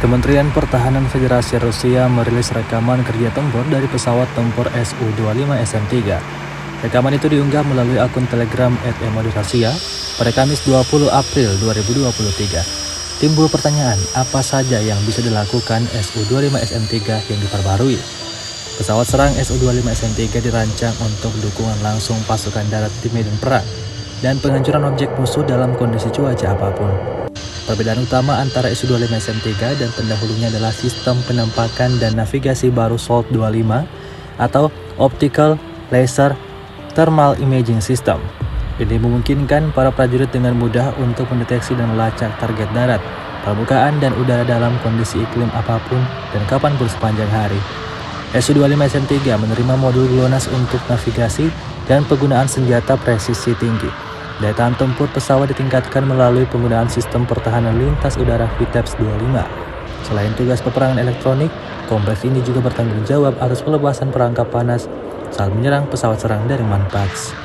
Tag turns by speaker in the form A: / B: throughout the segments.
A: Kementerian Pertahanan Federasi Rusia merilis rekaman kerja tempur dari pesawat tempur Su-25 SM-3. Rekaman itu diunggah melalui akun Telegram @emodirasia pada Kamis 20 April 2023. Timbul pertanyaan, apa saja yang bisa dilakukan Su-25 SM-3 yang diperbarui? Pesawat serang Su-25 SM-3 dirancang untuk dukungan langsung pasukan darat di medan perang dan penghancuran objek musuh dalam kondisi cuaca apapun. Perbedaan utama antara Su-25 SM-3 dan pendahulunya adalah sistem penampakan dan navigasi baru SOLT 25 atau Optical Laser Thermal Imaging System. Ini memungkinkan para prajurit dengan mudah untuk mendeteksi dan melacak target darat, permukaan, dan udara dalam kondisi iklim apapun dan kapanpun sepanjang hari. Su-25 SM-3 menerima modul GLONASS untuk navigasi dan penggunaan senjata presisi tinggi. Daya tahan tempur pesawat ditingkatkan melalui penggunaan sistem pertahanan lintas udara VTEPS 25. Selain tugas peperangan elektronik, kompleks ini juga bertanggung jawab atas pelepasan perangkap panas saat menyerang pesawat serang dari manpats.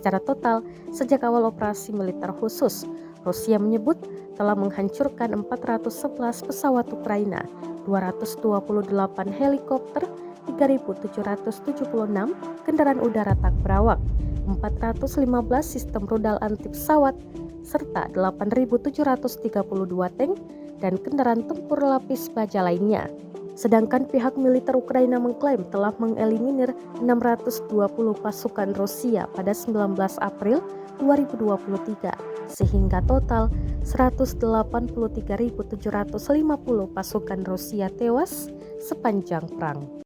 B: Secara total, sejak awal operasi militer khusus, Rusia menyebut telah menghancurkan 411 pesawat Ukraina, 228 helikopter, 3.776 kendaraan udara tak berawak, 415 sistem rudal anti pesawat, serta 8.732 tank dan kendaraan tempur lapis baja lainnya. Sedangkan pihak militer Ukraina mengklaim telah mengeliminir 620 pasukan Rusia pada 19 April 2023, sehingga total 183.750 pasukan Rusia tewas sepanjang perang.